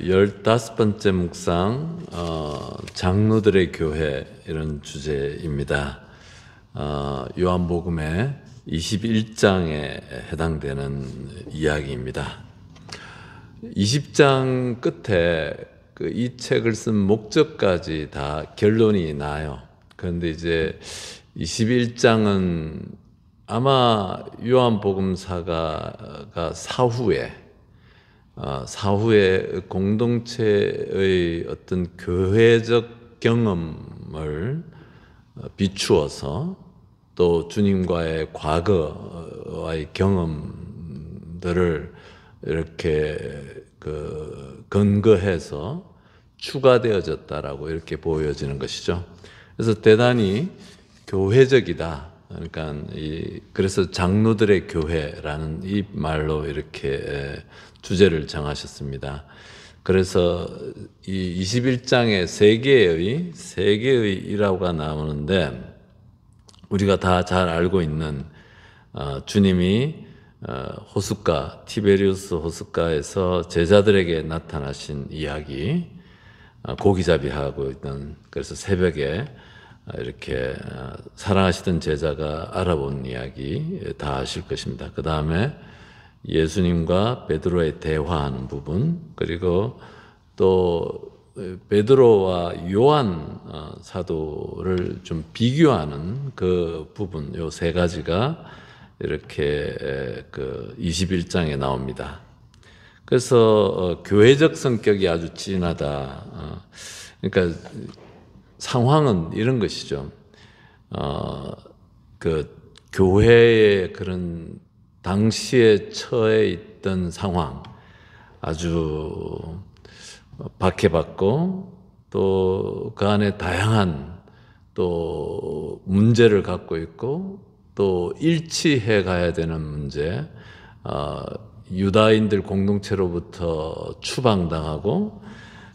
15번째 묵상, 장로들의 교회, 이런 주제입니다. 요한복음의 21장에 해당되는 이야기입니다. 20장 끝에 이 책을 쓴 목적까지 다 결론이 나요. 그런데 이제 21장은 아마 요한복음사가 사후에 공동체의 어떤 교회적 경험을 비추어서 또 주님과의 과거와의 경험들을 이렇게 근거해서 추가되어졌다라고 이렇게 보여지는 것이죠. 그래서 대단히 교회적이다. 그러니까 그래서 장로들의 교회라는 이 말로 이렇게 주제를 정하셨습니다. 그래서 이 21장에 세 개의 일화가 나오는데, 우리가 다 잘 알고 있는 주님이 티베리우스 호숫가에서 제자들에게 나타나신 이야기, 고기잡이하고 있던, 그래서 새벽에 이렇게 사랑하시던 제자가 알아본 이야기 다 아실 것입니다. 그 다음에 예수님과 베드로의 대화하는 부분, 그리고 또 베드로와 요한 사도를 좀 비교하는 그 부분, 요 세 가지가 이렇게 21장에 나옵니다. 그래서 교회적 성격이 아주 진하다. 그러니까 상황은 이런 것이죠. 교회의 그런 당시에 처해 있던 상황, 아주 박해받고 또 그 안에 다양한 또 문제를 갖고 있고 또 일치해 가야 되는 문제, 유다인들 공동체로부터 추방당하고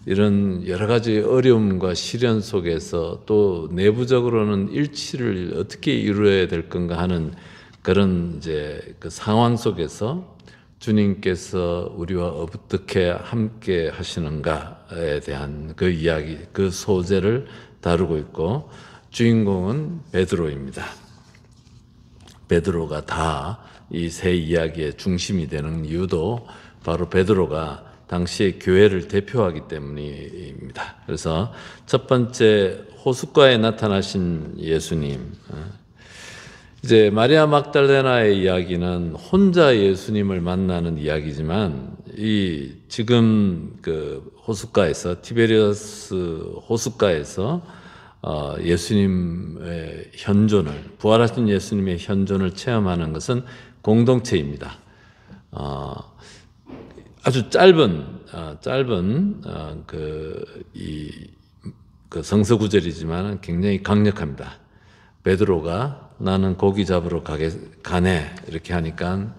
이런 여러 가지 어려움과 시련 속에서 또 내부적으로는 일치를 어떻게 이루어야 될 건가 하는 그런 이제 그 상황 속에서 주님께서 우리와 어떻게 함께 하시는가에 대한 그 이야기, 그 소재를 다루고 있고, 주인공은 베드로입니다. 베드로가 다 이 세 이야기의 중심이 되는 이유도 바로 베드로가 당시의 교회를 대표하기 때문입니다. 그래서 첫 번째, 호숫가에 나타나신 예수님. 이제 마리아 막달레나의 이야기는 혼자 예수님을 만나는 이야기지만, 지금 호숫가에서, 티베리우스 호숫가에서 예수님의 현존을, 부활하신 예수님의 현존을 체험하는 것은 공동체입니다. 아주 짧은 성서 구절이지만 굉장히 강력합니다. 베드로가 나는 고기 잡으러 가네 이렇게 하니까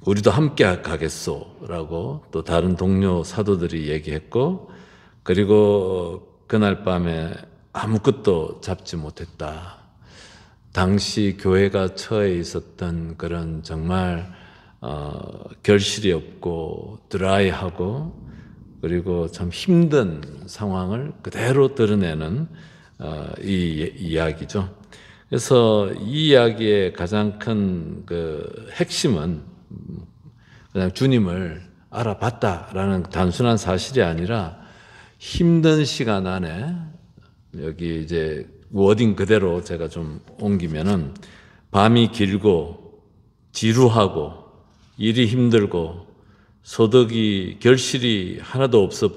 우리도 함께 가겠소라고 또 다른 동료 사도들이 얘기했고, 그리고 그날 밤에 아무것도 잡지 못했다. 당시 교회가 처해 있었던 그런 정말 결실이 없고 드라이하고 그리고 참 힘든 상황을 그대로 드러내는 이 이야기죠. 그래서 이 이야기의 가장 큰 핵심은 그냥 주님을 알아봤다라는 단순한 사실이 아니라, 힘든 시간 안에, 여기 이제 워딩 그대로 제가 좀 옮기면은, 밤이 길고 지루하고 일이 힘들고 소득이 결실이 하나도 없어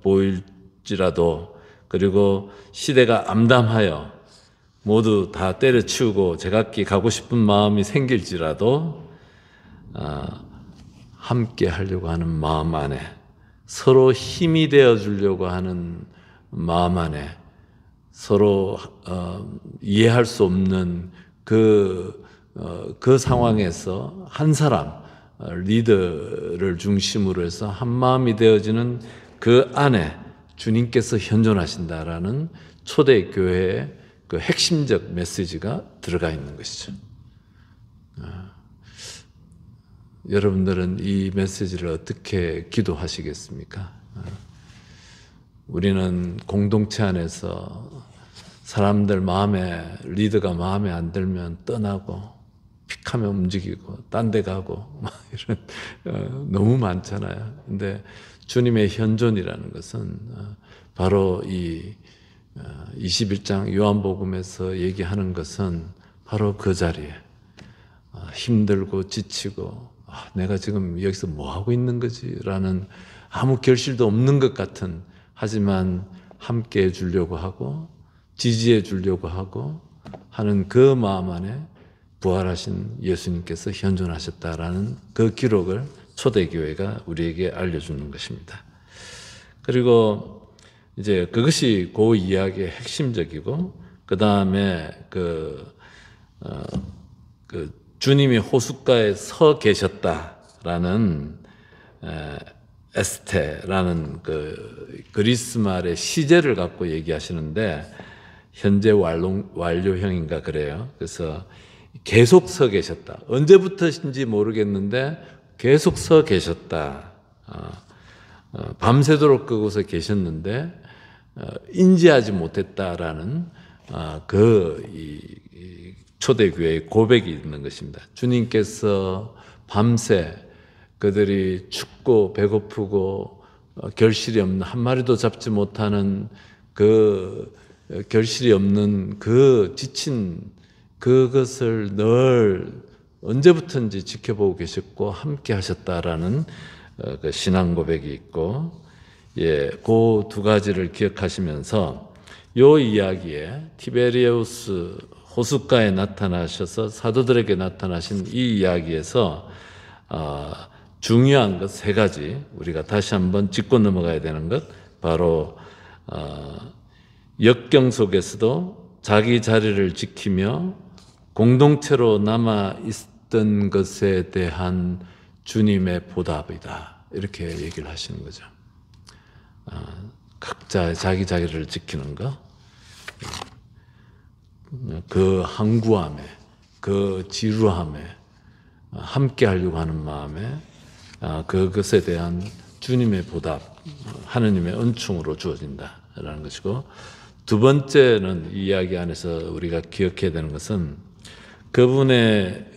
보일지라도, 그리고 시대가 암담하여 모두 다 때려치우고 제각기 가고 싶은 마음이 생길지라도 함께 하려고 하는 마음 안에, 서로 힘이 되어 주려고 하는 마음 안에, 서로 이해할 수 없는 그 상황에서 한 사람, 리더를 중심으로 해서 한 마음이 되어지는 그 안에 주님께서 현존하신다라는 초대교회의 그 핵심적 메시지가 들어가 있는 것이죠. 여러분들은 이 메시지를 어떻게 기도하시겠습니까? 우리는 공동체 안에서 사람들 리더가 마음에 안 들면 떠나고 픽하면 움직이고 딴 데 가고 막 이런 너무 많잖아요. 근데 주님의 현존이라는 것은 바로 이 21장 요한복음에서 얘기하는 것은 바로 그 자리에 힘들고 지치고 내가 지금 여기서 뭐 하고 있는 거지? 라는 아무 결실도 없는 것 같은, 하지만 함께 해주려고 하고 지지해 주려고 하고 하는 그 마음 안에 부활하신 예수님께서 현존하셨다라는 그 기록을 초대교회가 우리에게 알려주는 것입니다. 그리고 이제 그것이 그 이야기의 핵심적이고, 그 다음에 주님이 호숫가에 서 계셨다라는 에스테라는 그 그리스 말의 시제를 갖고 얘기하시는데, 현재 완료형인가 그래요. 그래서 계속 서 계셨다. 언제부터인지 모르겠는데 계속 서 계셨다. 밤새도록 그곳에 계셨는데 인지하지 못했다라는 초대교회의 고백이 있는 것입니다. 주님께서 밤새 그들이 춥고 배고프고 결실이 없는, 한 마리도 잡지 못하는 결실이 없는 지친 그것을 늘 언제부턴지 지켜보고 계셨고 함께 하셨다라는 그 신앙 고백이 있고, 그 두 가지를 기억하시면서 요 이야기에 티베리우스 호숫가에 나타나셔서 사도들에게 나타나신 이 이야기에서 중요한 것 세 가지 우리가 다시 한번 짚고 넘어가야 되는 것, 바로 역경 속에서도 자기 자리를 지키며 공동체로 남아 있던 것에 대한 주님의 보답이다, 이렇게 얘기를 하시는 거죠. 각자 자기 자리를 지키는 것, 그 항구함에, 그 지루함에 함께 하려고 하는 마음에 그것에 대한 주님의 보답, 하느님의 은총으로 주어진다라는 것이고, 두 번째는 이 이야기 안에서 우리가 기억해야 되는 것은 그분의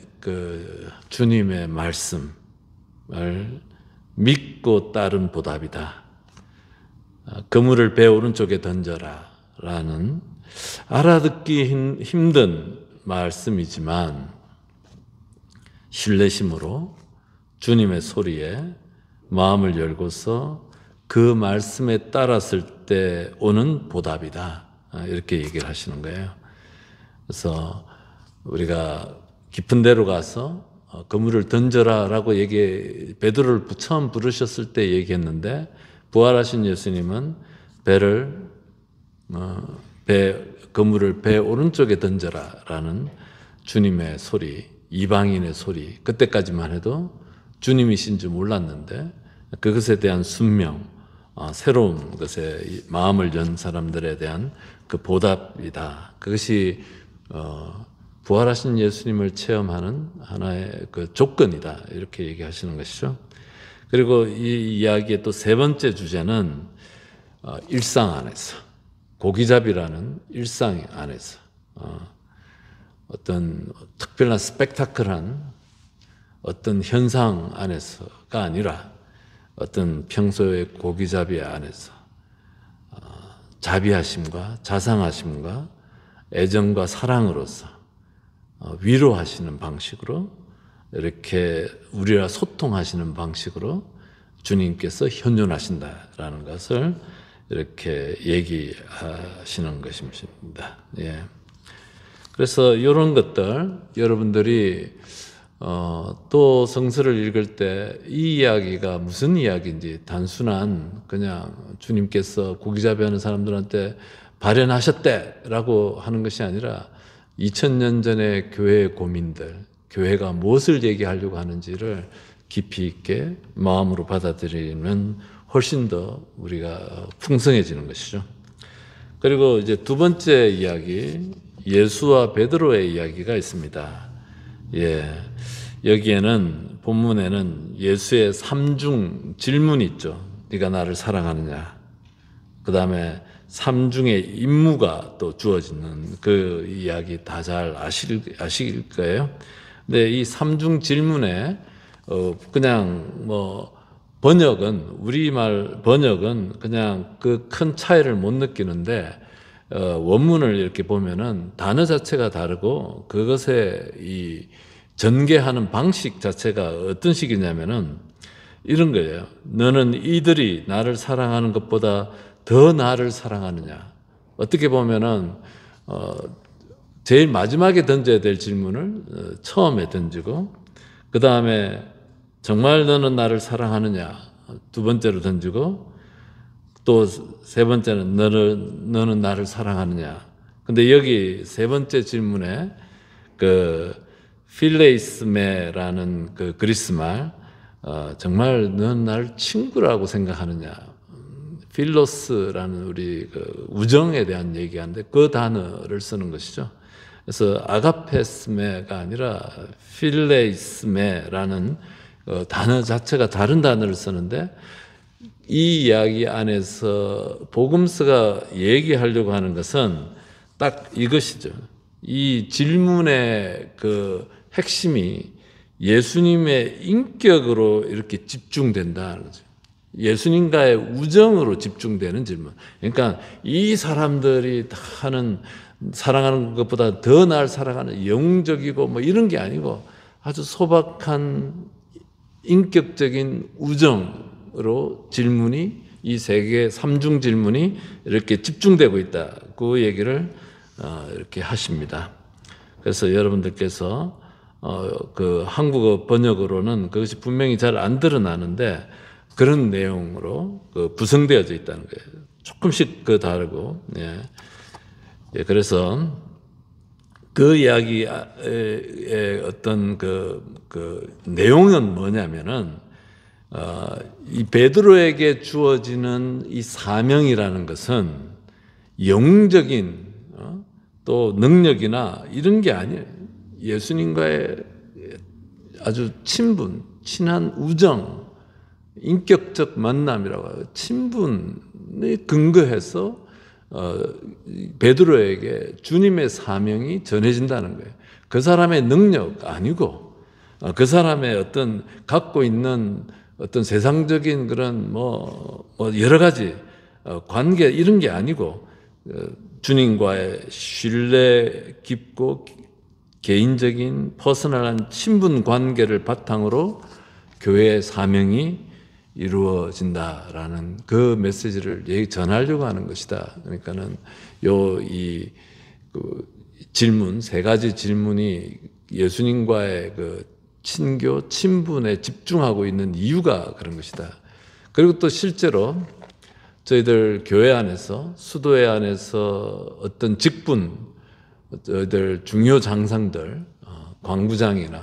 주님의 말씀을 믿고 따른 보답이다. 그물을 배 오른쪽에 던져라 라는 알아듣기 힘든 말씀이지만 신뢰심으로 주님의 소리에 마음을 열고서 그 말씀에 따랐을 때 오는 보답이다, 이렇게 얘기를 하시는 거예요. 그래서 우리가 깊은 데로 가서 그물을 던져라라고 베드로를 처음 부르셨을 때 얘기했는데, 부활하신 예수님은 그물을 배 오른쪽에 던져라라는 주님의 소리, 이방인의 소리, 그때까지만 해도 주님이신 줄 몰랐는데 그것에 대한 순명, 새로운 것에 마음을 연 사람들에 대한 그 보답이다. 그것이 부활하신 예수님을 체험하는 하나의 그 조건이다, 이렇게 얘기하시는 것이죠. 그리고 이 이야기의 또 세 번째 주제는 일상 안에서, 고기잡이라는 일상 안에서 어떤 특별한 스펙타클한 어떤 현상 안에서가 아니라 어떤 평소의 고기잡이 안에서 자비하심과 자상하심과 애정과 사랑으로서 위로하시는 방식으로, 이렇게 우리와 소통하시는 방식으로 주님께서 현존하신다라는 것을 이렇게 얘기하시는 것입니다. 그래서 이런 것들, 여러분들이 또 성서를 읽을 때 이 이야기가 무슨 이야기인지 단순한 그냥 주님께서 고기잡이 하는 사람들한테 발현하셨대라고 하는 것이 아니라 2000년 전의 교회의 고민들, 교회가 무엇을 얘기하려고 하는지를 깊이 있게 마음으로 받아들이면 훨씬 더 우리가 풍성해지는 것이죠. 그리고 이제 두 번째 이야기, 예수와 베드로의 이야기가 있습니다. 여기에는 본문에는 예수의 삼중 질문이 있죠. 네가 나를 사랑하느냐. 그 다음에 삼중의 임무가 또 주어지는 그 이야기 다 잘 아실 거예요. 근데 이 삼중 질문에 그냥 뭐 번역은 우리말 번역은 그냥 그 큰 차이를 못 느끼는데 원문을 이렇게 보면은 단어 자체가 다르고 그것에 이 전개하는 방식 자체가 어떤 식이냐면은 이런 거예요. 너는 이들이 나를 사랑하는 것보다 더 나를 사랑하느냐. 어떻게 보면은 제일 마지막에 던져야 될 질문을 처음에 던지고 그 다음에 정말 너는 나를 사랑하느냐 두 번째로 던지고 또 세 번째는 너는 나를 사랑하느냐. 근데 여기 세 번째 질문에 그 필레이스메라는 그 그리스 말 정말 너는 나를 친구라고 생각하느냐. 필로스라는 우리 그 우정에 대한 얘기하는데 그 단어를 쓰는 것이죠. 그래서 아가페스메가 아니라 필레이스메라는 단어 자체가 다른 단어를 쓰는데 이 이야기 안에서 복음서가 얘기하려고 하는 것은 딱 이것이죠. 이 질문의 그 핵심이 예수님의 인격으로 이렇게 집중된다는 거죠. 예수님과의 우정으로 집중되는 질문. 그러니까 이 사람들이 다 하는 사랑하는 것보다 더 날 사랑하는 영적이고 뭐 이런 게 아니고 아주 소박한 인격적인 우정으로 질문이 이 세계 삼중 질문이 이렇게 집중되고 있다. 그 얘기를 이렇게 하십니다. 그래서 여러분들께서 그 한국어 번역으로는 그것이 분명히 잘 안 드러나는데 그런 내용으로 그 구성되어져 있다는 거예요. 조금씩 그 다르고, 예. 그래서 그 이야기의 어떤 그 내용은 뭐냐면은 이 베드로에게 주어지는 이 사명이라는 것은 영적인 또 능력이나 이런 게 아니에요. 예수님과의 아주 친한 우정, 인격적 만남이라고 해요. 친분에 근거해서 베드로에게 주님의 사명이 전해진다는 거예요. 그 사람의 능력 아니고 그 사람의 어떤 갖고 있는 어떤 세상적인 그런 뭐 여러 가지 관계 이런 게 아니고 주님과의 신뢰 깊고 개인적인 퍼스널한 친분 관계를 바탕으로 교회의 사명이 이루어진다라는 그 메시지를 전하려고 하는 것이다. 그러니까는 질문 세 가지 질문이 예수님과의 그 친교 친분에 집중하고 있는 이유가 그런 것이다. 그리고 또 실제로 저희들 교회 안에서 수도회 안에서 어떤 직분, 저희들 중요 장상들, 광부장이나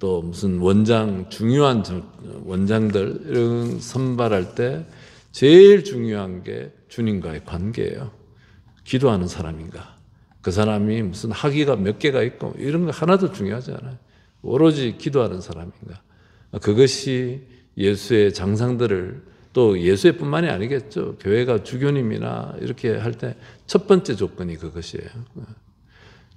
또 무슨 원장, 중요한 원장들 이런 선발할 때 제일 중요한 게 주님과의 관계예요. 기도하는 사람인가? 그 사람이 무슨 학위가 몇 개가 있고 이런 거 하나도 중요하지 않아요. 오로지 기도하는 사람인가? 그것이 예수의 장상들을 또 예수의 뿐만이 아니겠죠. 교회가 주교님이나 이렇게 할 때 첫 번째 조건이 그것이에요.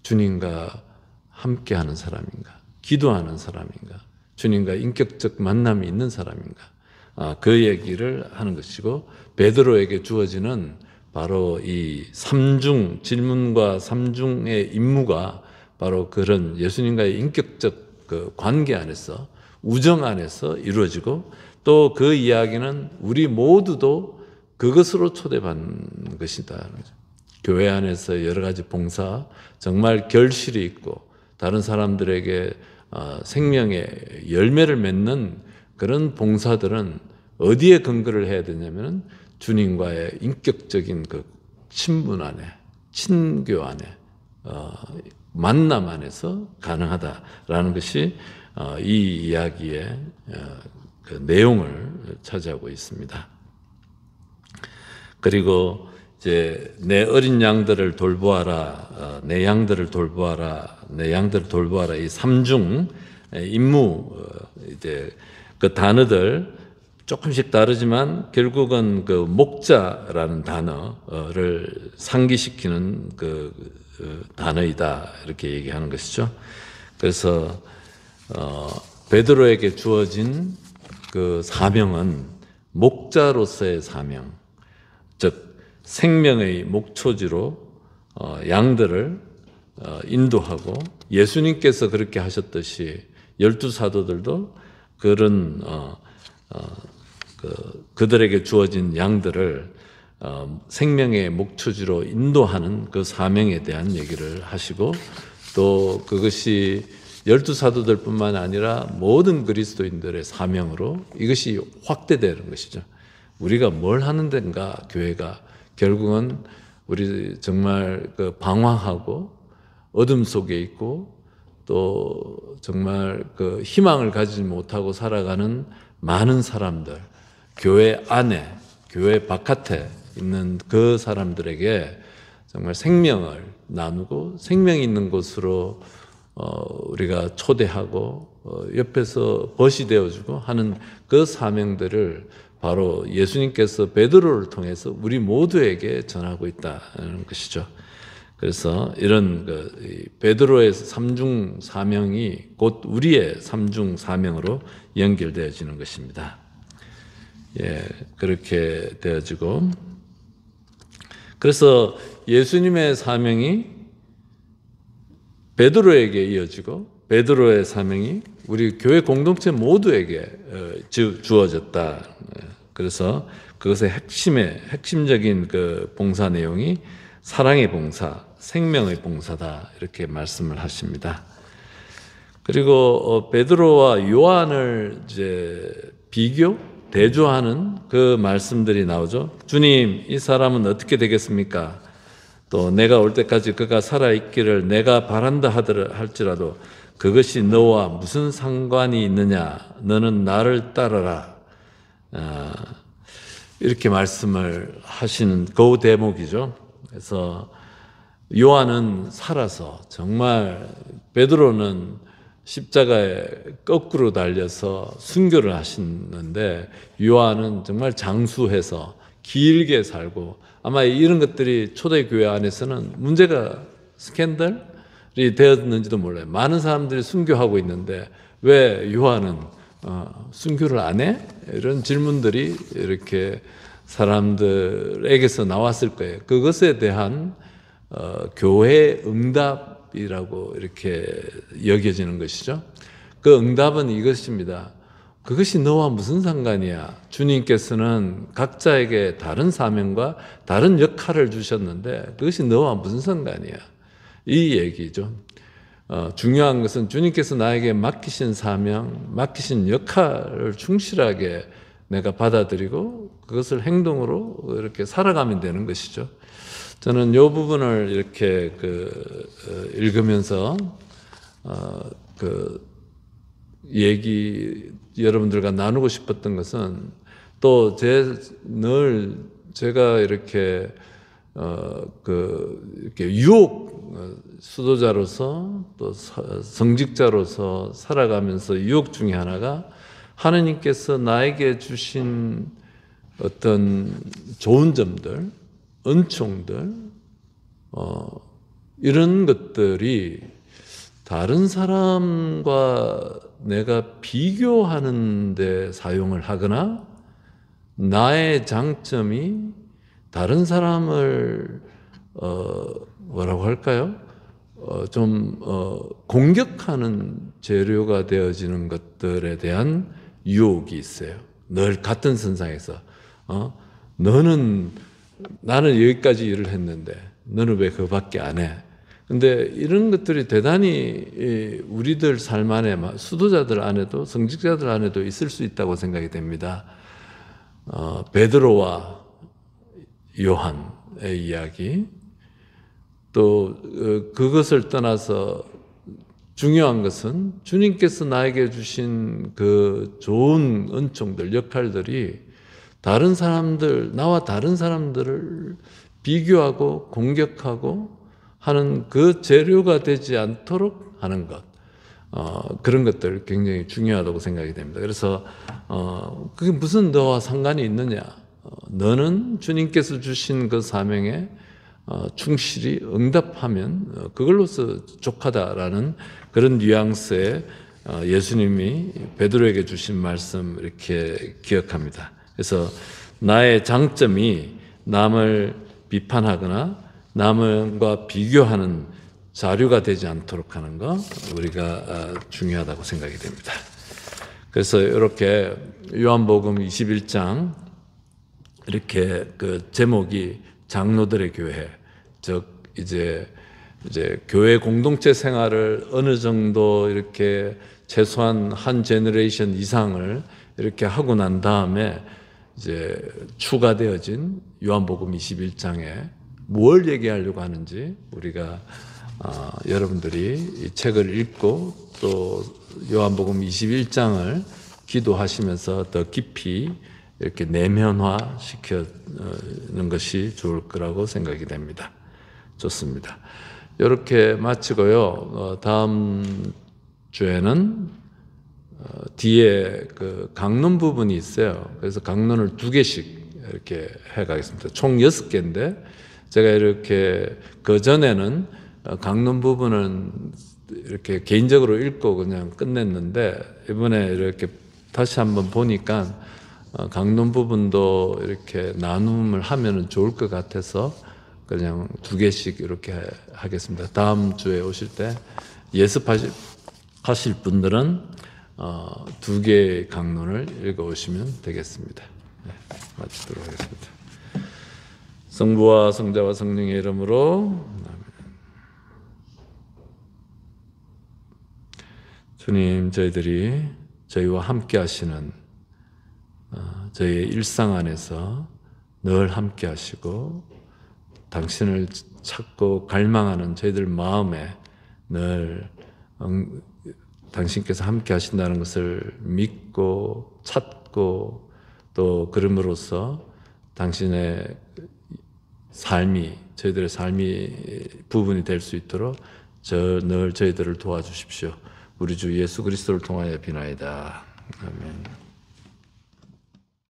주님과 함께하는 사람인가? 기도하는 사람인가? 주님과 인격적 만남이 있는 사람인가? 그 얘기를 하는 것이고 베드로에게 주어지는 바로 이 삼중 질문과 삼중의 임무가 바로 그런 예수님과의 인격적 그 관계 안에서 우정 안에서 이루어지고 또 그 이야기는 우리 모두도 그것으로 초대받는 것이다. 교회 안에서 여러 가지 봉사 정말 결실이 있고 다른 사람들에게 생명의 열매를 맺는 그런 봉사들은 어디에 근거를 해야 되냐면 주님과의 인격적인 그 친분 안에, 친교 안에, 만남 안에서 가능하다라는 것이 이 이야기의 그 내용을 차지하고 있습니다. 그리고 이제 내 어린 양들을 돌보아라, 내 양들을 돌보아라, 내 양들을 돌보아라 이 삼중 임무 이제 그 단어들 조금씩 다르지만 결국은 그 목자라는 단어를 상기시키는 그 단어이다 이렇게 얘기하는 것이죠. 그래서 베드로에게 주어진 그 사명은 목자로서의 사명, 즉 생명의 목초지로 양들을 인도하고 예수님께서 그렇게 하셨듯이 12사도들도 그런 그들에게 주어진 양들을 생명의 목초지로 인도하는 그 사명에 대한 얘기를 하시고 또 그것이 12사도들뿐만 아니라 모든 그리스도인들의 사명으로 이것이 확대되는 것이죠. 우리가 뭘 하는 데인가 교회가 결국은 우리 정말 그 방황하고 어둠 속에 있고 또 정말 그 희망을 가지지 못하고 살아가는 많은 사람들, 교회 안에, 교회 바깥에 있는 그 사람들에게 정말 생명을 나누고 생명이 있는 곳으로 우리가 초대하고 옆에서 벗이 되어주고 하는 그 사명들을 바로 예수님께서 베드로를 통해서 우리 모두에게 전하고 있다는 것이죠. 그래서 이런 베드로의 삼중 사명이 곧 우리의 삼중 사명으로 연결되어지는 것입니다. 예, 그렇게 되어지고 그래서 예수님의 사명이 베드로에게 이어지고 베드로의 사명이 우리 교회 공동체 모두에게 주어졌다. 그래서 그것의 핵심적인 그 봉사 내용이 사랑의 봉사, 생명의 봉사다 이렇게 말씀을 하십니다. 그리고 베드로와 요한을 이제 대조하는 그 말씀들이 나오죠. 주님, 이 사람은 어떻게 되겠습니까? 또 내가 올 때까지 그가 살아있기를 내가 바란다 할지라도 그것이 너와 무슨 상관이 있느냐? 너는 나를 따르라. 이렇게 말씀을 하시는 그 대목이죠. 그래서 요한은 살아서 정말 베드로는 십자가에 거꾸로 달려서 순교를 하시는데 요한은 정말 장수해서 길게 살고 아마 이런 것들이 초대교회 안에서는 문제가 스캔들이 되었는지도 몰라요. 많은 사람들이 순교하고 있는데 왜 요한은 순교를 안 해? 이런 질문들이 이렇게 사람들에게서 나왔을 거예요. 그것에 대한 교회의 응답이라고 이렇게 여겨지는 것이죠. 그 응답은 이것입니다. 그것이 너와 무슨 상관이야? 주님께서는 각자에게 다른 사명과 다른 역할을 주셨는데 그것이 너와 무슨 상관이야? 이 얘기죠. 중요한 것은 주님께서 나에게 맡기신 사명, 맡기신 역할을 충실하게 내가 받아들이고 그것을 행동으로 이렇게 살아가면 되는 것이죠. 저는 이 부분을 이렇게 읽으면서 얘기 여러분들과 나누고 싶었던 것은 또 제가 이렇게 이렇게 유혹 수도자로서 또 성직자로서 살아가면서 유혹 중에 하나가 하나님께서 나에게 주신 어떤 좋은 점들, 은총들, 이런 것들이 다른 사람과 내가 비교하는 데 사용을 하거나 나의 장점이 다른 사람을 뭐라고 할까요? 공격하는 재료가 되어지는 것들에 대한 유혹이 있어요. 늘 같은 선상에서 나는 여기까지 일을 했는데 너는 왜 그거밖에 안 해? 근데 이런 것들이 대단히 우리들 삶 안에 수도자들 안에도 성직자들 안에도 있을 수 있다고 생각이 됩니다. 베드로와 요한의 이야기 또 그것을 떠나서 중요한 것은 주님께서 나에게 주신 그 좋은 은총들, 역할들이 나와 다른 사람들을 비교하고 공격하고 하는 그 재료가 되지 않도록 하는 것. 그런 것들 굉장히 중요하다고 생각이 됩니다. 그래서 그게 무슨 너와 상관이 있느냐? 너는 주님께서 주신 그 사명에 충실히 응답하면 그걸로서 족하다라는 그런 뉘앙스의 예수님이 베드로에게 주신 말씀 이렇게 기억합니다. 그래서 나의 장점이 남을 비판하거나 남과 비교하는 자료가 되지 않도록 하는 거 우리가 중요하다고 생각이 됩니다. 그래서 이렇게 요한복음 21장 이렇게 그 제목이 장로들의 교회, 즉 이제 교회 공동체 생활을 어느 정도 이렇게 최소한 한 제너레이션 이상을 이렇게 하고 난 다음에 이제 추가되어진 요한복음 21장에 뭘 얘기하려고 하는지 우리가 여러분들이 이 책을 읽고 또 요한복음 21장을 기도하시면서 더 깊이 이렇게 내면화 시키는 것이 좋을 거라고 생각이 됩니다. 좋습니다. 이렇게 마치고요. 다음 주에는 뒤에 그 강론 부분이 있어요. 그래서 강론을 2개씩 이렇게 해가겠습니다. 총 6개인데 제가 이렇게 그 전에는 강론 부분은 이렇게 개인적으로 읽고 그냥 끝냈는데 이번에 이렇게 다시 한번 보니까 강론 부분도 이렇게 나눔을 하면 좋을 것 같아서 그냥 2개씩 이렇게 하겠습니다. 다음 주에 오실 때 예습하실 분들은 2개의 강론을 읽어 오시면 되겠습니다. 네, 마치도록 하겠습니다. 성부와 성자와 성령의 이름으로 주님, 저희들이 저희와 함께 하시는 저희의 일상 안에서 늘 함께 하시고 당신을 찾고 갈망하는 저희들 마음에 늘 당신께서 함께 하신다는 것을 믿고 찾고 또 그럼으로써 당신의 삶이 저희들의 삶이 부분이 될 수 있도록 늘 저희들을 도와주십시오. 우리 주 예수 그리스도를 통하여 비나이다. 아멘.